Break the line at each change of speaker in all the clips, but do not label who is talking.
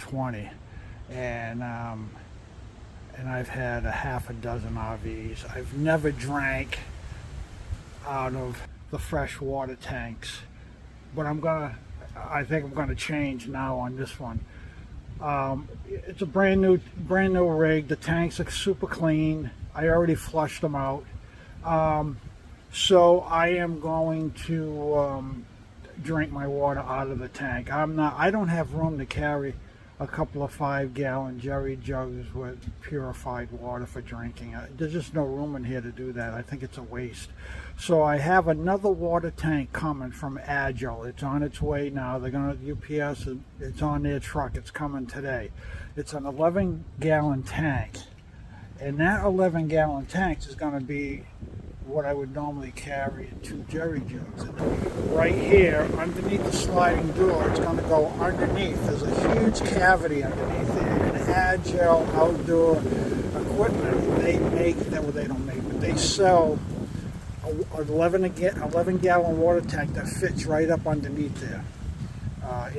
2020, and I've had a half a dozen RVs. I've never drank out of the fresh water tanks, but I think I'm gonna change now on this one. It's a brand new rig. The tanks are super clean. I already flushed them out. So I am going to drink my water out of the tank. I don't have room to carry a couple of 5-gallon jerry jugs with purified water for drinking. There's just no room in here to do that. I think it's a waste. So I have another water tank coming from Agile. It's on its way now. They're going to UPS. It's on their truck. It's coming today. It's an 11-gallon tank, and that 11-gallon tank is going to be what I would normally carry in 2 jerry jugs. And right here, underneath the sliding door, it's going to go underneath. There's a huge cavity underneath there. And Agile Outdoor Equipment, they make, well, they don't make, but they sell an 11-gallon water tank that fits right up underneath there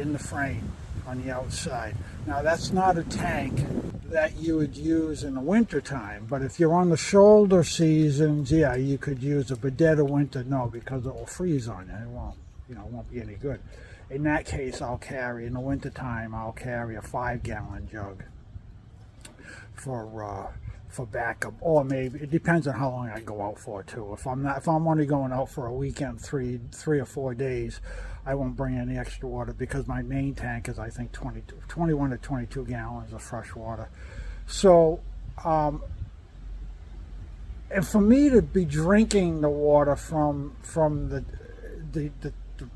in the frame on the outside. Now, that's not a tank that you would use in the winter time, but if you're on the shoulder seasons, yeah, you could use it. But dead of winter, no, because it will freeze on you. It won't, it won't be any good. In that case, I'll carry, in the winter time, I'll carry a 5-gallon jug for backup, or maybe it depends on how long I go out for too. If I'm only going out for a weekend, three or 4 days, I won't bring any extra water, because my main tank is, I think, 21 to 22 gallons of fresh water. So and for me to be drinking the water from the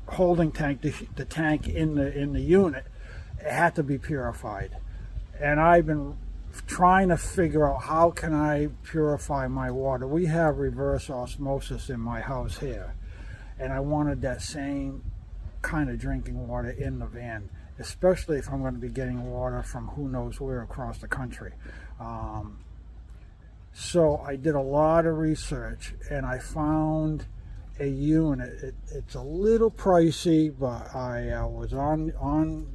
holding tank, the tank in the unit, it had to be purified. And I've been trying to figure out, how can I purify my water. We have reverse osmosis in my house here, and I wanted that same kind of drinking water in the van, especially if I'm going to be getting water from who knows where across the country. So I did a lot of research, and I found a unit. It's a little pricey, but I was on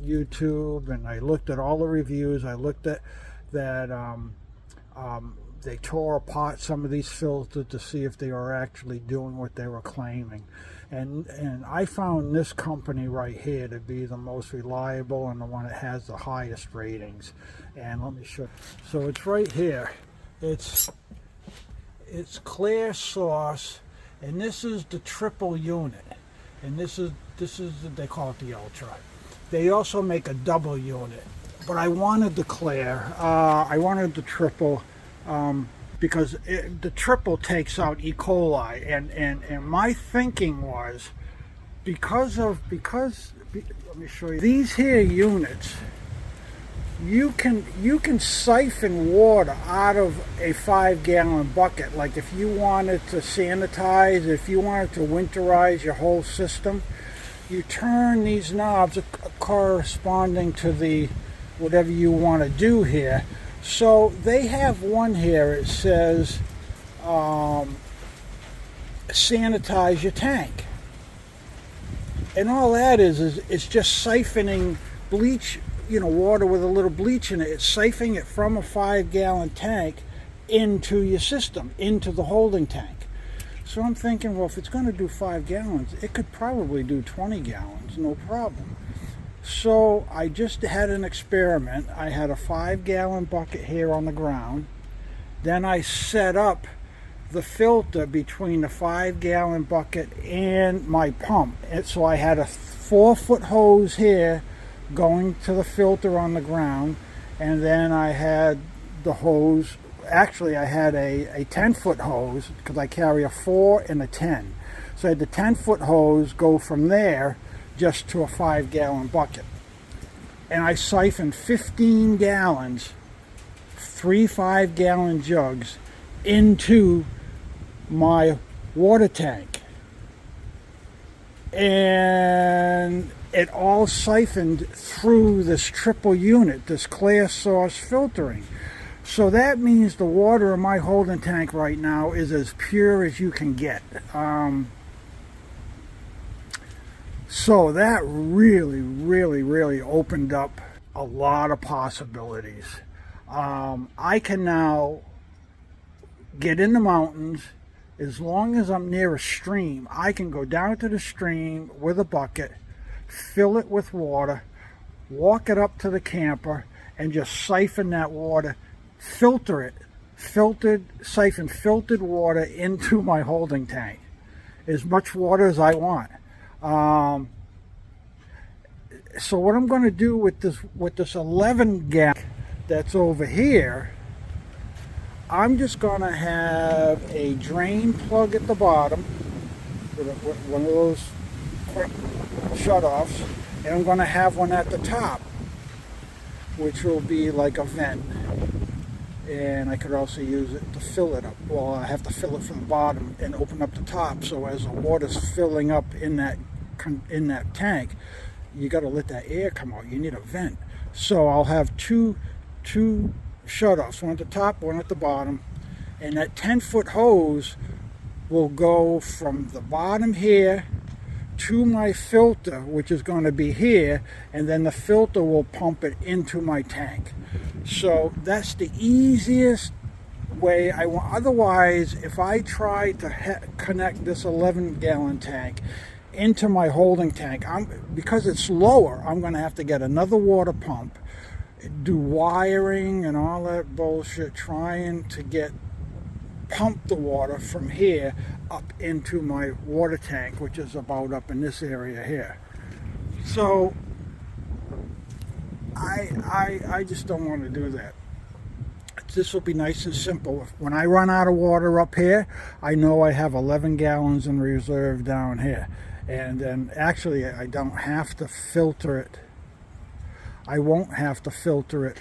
YouTube, and I looked at all the reviews. I looked at that they tore apart some of these filters to see if they were actually doing what they were claiming. And I found this company right here to be the most reliable and the one that has the highest ratings. And let me show you. So it's right here. It's Clear Source, and this is the triple unit. And this is they call it the Ultra. They also make a double unit, but I wanted the Clear. I wanted the triple. Because the triple takes out E. coli, and my thinking was, because let me show you these here units, you can siphon water out of a 5-gallon bucket. Like if you wanted to sanitize, if you wanted to winterize your whole system, you turn these knobs corresponding to the whatever you want to do here. So they have one here, it says sanitize your tank, and all that is it's just siphoning bleach, water with a little bleach in it. It's siphoning it from a 5-gallon tank into your system, into the holding tank. So I'm thinking, well, if it's going to do 5 gallons, it could probably do 20 gallons, no problem. So I just had an experiment. I had a 5-gallon bucket here on the ground. Then I set up the filter between the 5-gallon bucket and my pump. And so I had a 4-foot hose here going to the filter on the ground, and then I had the hose. Actually, I had a 10-foot hose, because I carry a 4 and a 10. So I had the 10-foot hose go from there just to a 5-gallon bucket. And I siphoned 15 gallons, 3 5-gallon jugs, into my water tank. And it all siphoned through this triple unit, this Clear Source filtering. So that means the water in my holding tank right now is as pure as you can get. So that really opened up a a lot of possibilities. I can now get in the mountains. As long as I'm near a stream, I can go down to the stream with a bucket, fill it with water, walk it up to the camper, and just siphon that water, filter it, siphon filtered water into my holding tank. As much water as I want. So what I'm going to do with this 11 gallon that's over here, I'm just going to have a drain plug at the bottom with one of those quick shut-offs, and I'm going to have one at the top, which will be like a vent. And I could also use it to fill it up. Well, I have to fill it from the bottom and open up the top, so as the water's filling up in that tank, you got to let that air come out. You need a vent. So I'll have two shut-offs, one at the top, one at the bottom, and that 10-foot hose will go from the bottom here to my filter, which is going to be here, and then the filter will pump it into my tank. So that's the easiest way I want. Otherwise, if I try to connect this 11-gallon tank into my holding tank, because it's lower, I'm going to have to get another water pump, do wiring and all that bullshit, trying to pump the water from here up into my water tank, which is about up in this area here. So I just don't want to do that. This will be nice and simple. When I run out of water up here, I know I have 11 gallons in reserve down here. And then actually I don't have to filter it. I won't have to filter it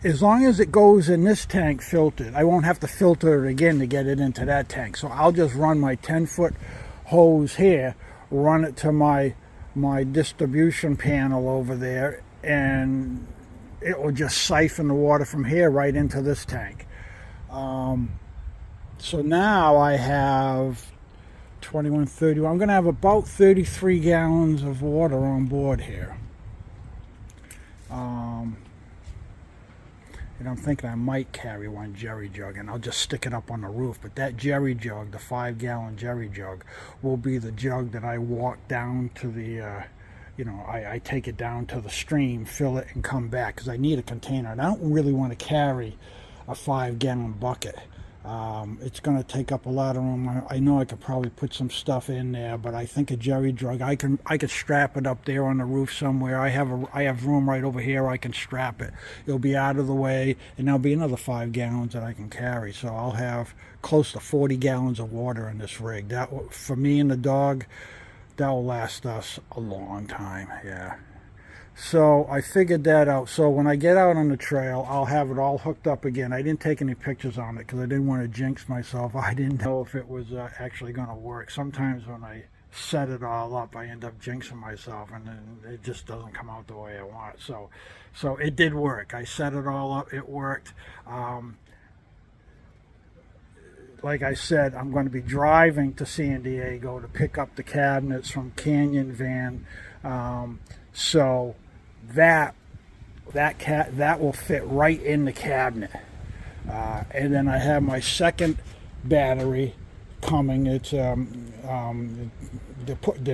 as long as it goes in this tank filtered. I won't have to filter it again to get it into that tank. So I'll just run my 10-foot hose here, run it to my distribution panel over there, and it will just siphon the water from here right into this tank. So now I have 21, 30. I'm going to have about 33 gallons of water on board here. And I'm thinking I might carry one jerry jug, and I'll just stick it up on the roof. But that jerry jug, the 5-gallon jerry jug, will be the jug that I walk down to the, I take it down to the stream, fill it, and come back, because I need a container. And I don't really want to carry a 5-gallon bucket. It's going to take up a lot of room. I know I could probably put some stuff in there, but I think a jerry jug, I could strap it up there on the roof somewhere. I have room right over here. I can strap it. It'll be out of the way, and there'll be another 5 gallons that I can carry. So I'll have close to 40 gallons of water in this rig. That, for me and the dog, that will last us a long time. Yeah. So I figured that out. So when I get out on the trail, I'll have it all hooked up again. I didn't take any pictures on it because I didn't want to jinx myself. I didn't know if it was actually going to work. Sometimes when I set it all up, I end up jinxing myself, and then it just doesn't come out the way I want. So it did work. I set it all up. It worked. Like I said, I'm going to be driving to San Diego to pick up the cabinets from Canyon Van. So that will fit right in the cabinet. And then I have my second battery coming. It's they're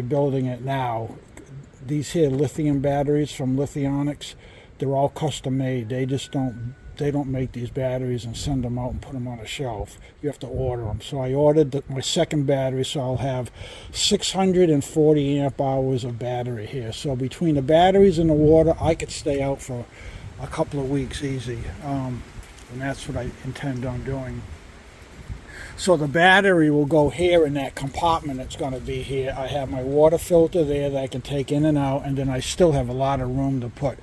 building it now. These here lithium batteries from Lithionics, they're all custom made. They don't make these batteries and send them out and put them on a shelf. You have to order them. So I ordered my second battery, so I'll have 640 amp hours of battery here. So between the batteries and the water, I could stay out for a couple of weeks easy. And that's what I intend on doing. So the battery will go here in that compartment that's going to be here. I have my water filter there that I can take in and out, and then I still have a lot of room to put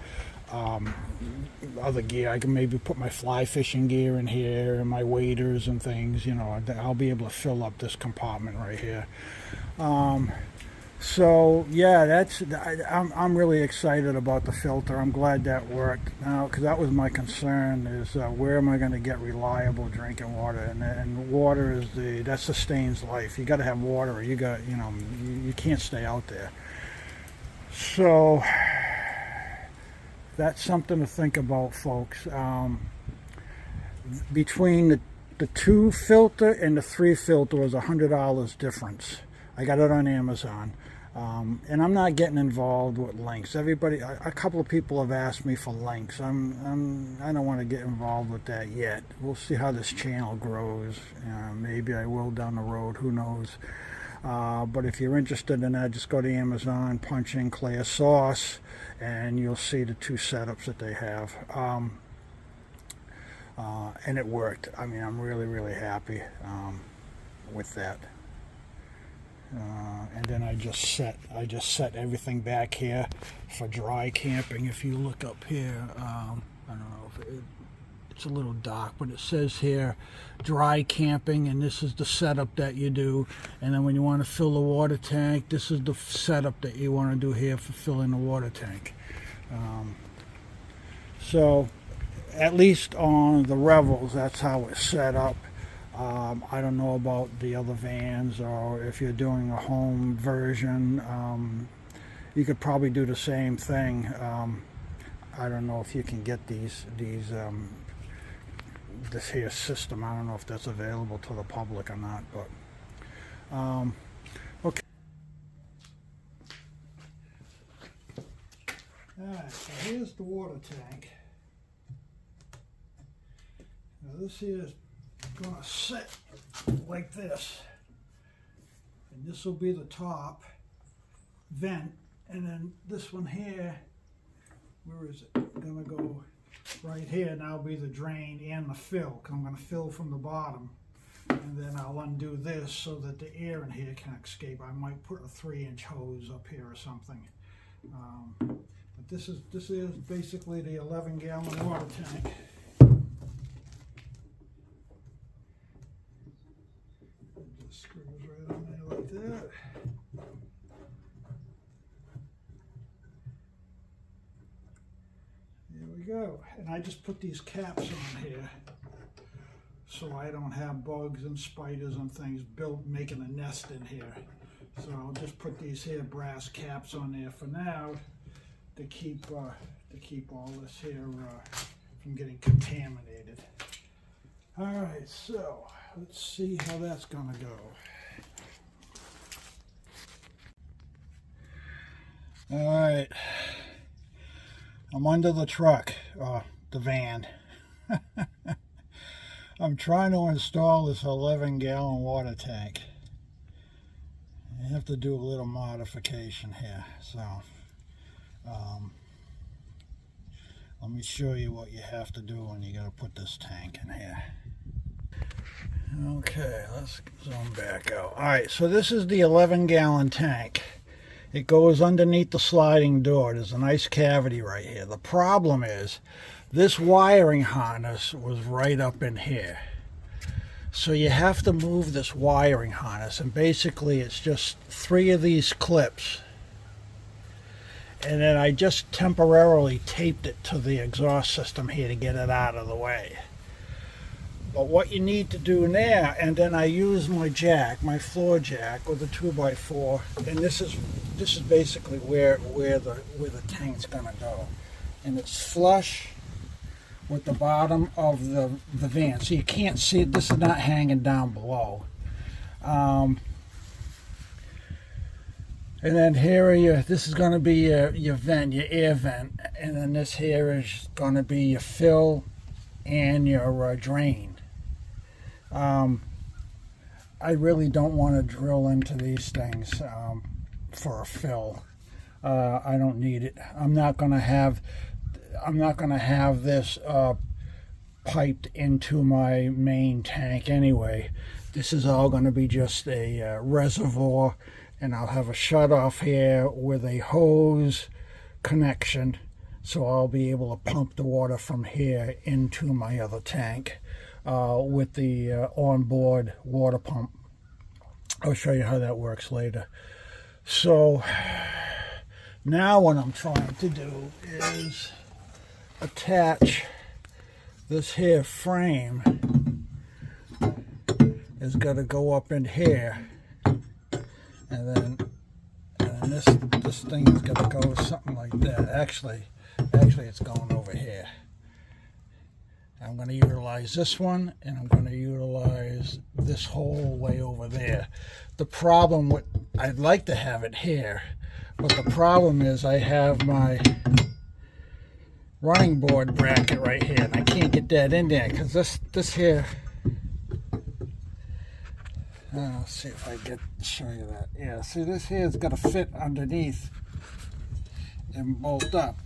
other gear. I can maybe put my fly fishing gear in here and my waders and things. I'll be able to fill up this compartment right here. So yeah, I'm really excited about the filter. I'm glad that worked now, because that was my concern, is where am I going to get reliable drinking water? And water that sustains life. You got to have water, or you can't stay out there. So that's something to think about, folks. Between the 2 filter and the 3 filter was $100 difference. I got it on Amazon. And I'm not getting involved with links. Everybody, a couple of people have asked me for links. I don't want to get involved with that yet. We'll see how this channel grows. Maybe I will down the road. Who knows? But if you're interested in that, just go to Amazon, punch in Claire Sauce, and you'll see the 2 setups that they have. And it worked. I mean, I'm really, really happy with that. And then I just set everything back here for dry camping. If you look up here, I don't know if it's a little dark, but it says here dry camping, and this is the setup that you do. And then when you want to fill the water tank, this is the setup that you want to do here for filling the water tank. So at least on the Revels, that's how it's set up. I don't know about the other vans, or if you're doing a home version, you could probably do the same thing. I don't know if you can get this here system. I don't know if that's available to the public or not, but okay. Alright, so here's the water tank. Now this here is going to sit like this, and this will be the top vent, and then this one here, where is it? Going to go right here. Now be the drain and the fill. I'm going to fill from the bottom, and then I'll undo this so that the air in here can escape. I might put a 3-inch hose up here or something. But this is basically the 11-gallon water tank. Screws right on there like that. There we go. And I just put these caps on here so I don't have bugs and spiders and things making a nest in here. So I'll just put these here brass caps on there for now to keep all this here from getting contaminated. All right, so let's see how that's gonna go. All right, I'm under the truck, the van. I'm trying to install this 11-gallon water tank. I have to do a little modification here, so let me show you what you have to do when you gotta put this tank in here. Okay, let's zoom back out. Alright, so this is the 11-gallon tank. It goes underneath the sliding door. There's a nice cavity right here. The problem is this wiring harness was right up in here. So you have to move this wiring harness, and basically it's just 3 of these clips. And then I just temporarily taped it to the exhaust system here to get it out of the way. But what you need to do now, and then I use my jack, my floor jack with a 2x4, and this is basically where the tank's gonna go, and it's flush with the bottom of the van, so you can't see it. This is not hanging down below. And then here are this is going to be your vent, your air vent, and then this here is going to be your fill and your drain. I really don't want to drill into these things for a fill. I don't need it. I'm not going to have this piped into my main tank anyway. This is all going to be just a reservoir, and I'll have a shut off here with a hose connection, so I'll be able to pump the water from here into my other tank with the onboard water pump. I'll show you how that works later. So now what I'm trying to do is attach this here frame. Is going to go up in here, and then this thing is going to go something like that. Actually, Actually, it's going over here. I'm going to utilize this one, and I'm going to utilize this hole way over there. The problem with, I'd like to have it here, but the problem is I have my running board bracket right here, and I can't get that in there because this here. Let's see if I get show you that. Yeah, see, this here has got to fit underneath and bolt up.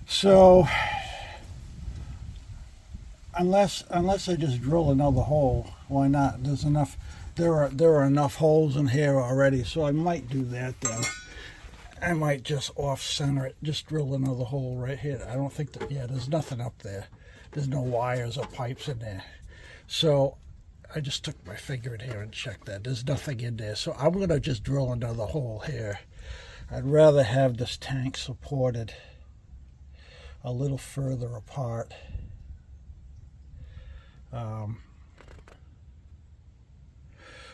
So unless I just drill another hole, why not? There's enough. There are enough holes in here already, so I might do that then. I might just off center it, just drill another hole right here. I don't think that, yeah, there's nothing up there. There's no wires or pipes in there. So I just took my finger in here and checked that. There's nothing in there. So I'm going to just drill another hole here. I'd rather have this tank supported a little further apart.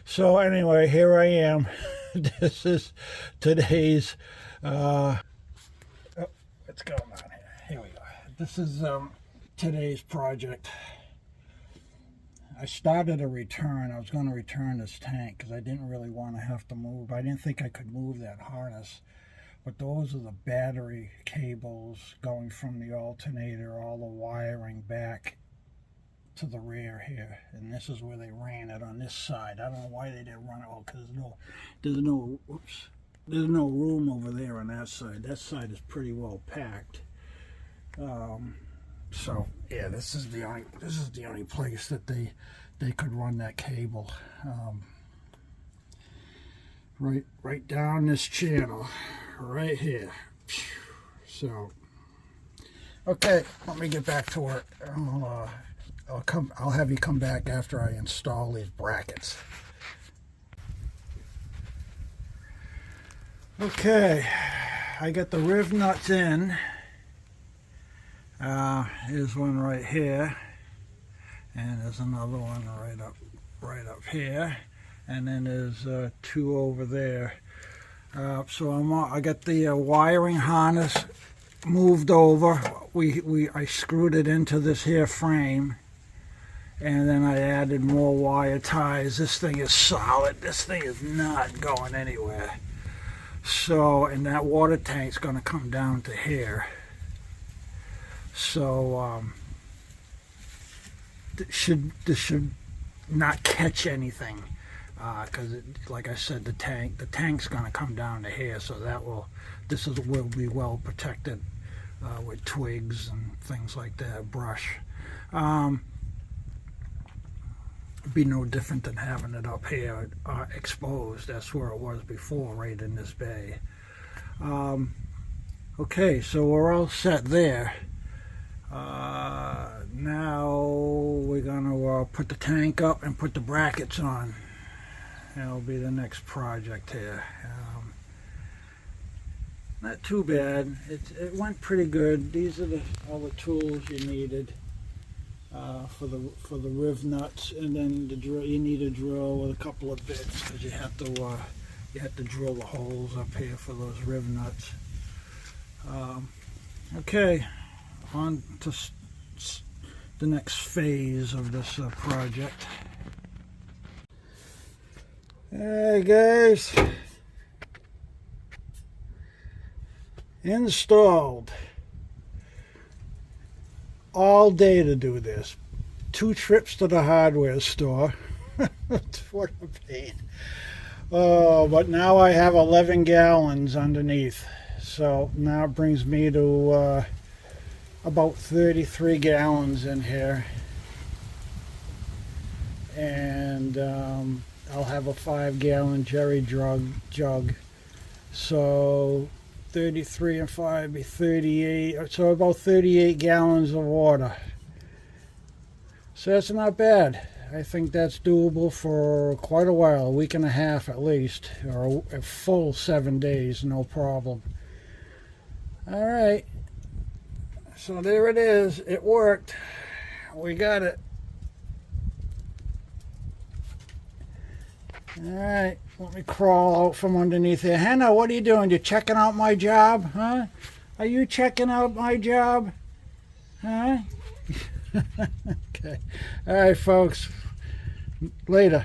So anyway, here I am. This is today's what's going on here? Here we go. This is today's project. I started a return. I was going to return this tank because I didn't really want to have to move. I didn't think I could move that harness. But those are the battery cables going from the alternator, all the wiring back to the rear here. And this is where they ran it on this side. I don't know why they didn't run it all, because there's no room over there on that side. That side is pretty well packed. So yeah, this is the only place that they could run that cable. Right down this channel, right here. So okay, let me get back to work. I'll have you come back after I install these brackets. Okay, I got the riv nuts in. Here's one right here, and there's another one right up here, and then there's two over there. So I got the wiring harness moved over. I screwed it into this here frame, and then I added more wire ties. This thing is solid. This thing is not going anywhere. So, and that water tank's going to come down to here. So this should not catch anything, because like I said, the tank's going to come down to here. So will be well protected with twigs and things like that, brush. Be no different than having it up here exposed. That's where it was before, right in this bay. Okay, so we're all set there. Now we're gonna put the tank up and put the brackets on. That'll be the next project here. Not too bad. It went pretty good. These are all the tools you needed for the riv nuts, and then the drill. You need a drill with a couple of bits because you have to drill the holes up here for those riv nuts. Okay, on to the next phase of this project. Hey guys, installed. All day to do this. 2 trips to the hardware store. What a pain. Oh, but now I have 11 gallons underneath. So now it brings me to about 33 gallons in here. And I'll have a 5-gallon jerry jug. So 33 and 5 be 38, so about 38 gallons of water. So that's not bad. I think that's doable for quite a while, a week and a half at least, or a full 7 days, no problem. All right, so there it is. It worked. We got it. All right, let me crawl out from underneath here. Hannah, what are you doing? You checking out my job, huh? Are you checking out my job? Huh? Okay. All right, folks. Later.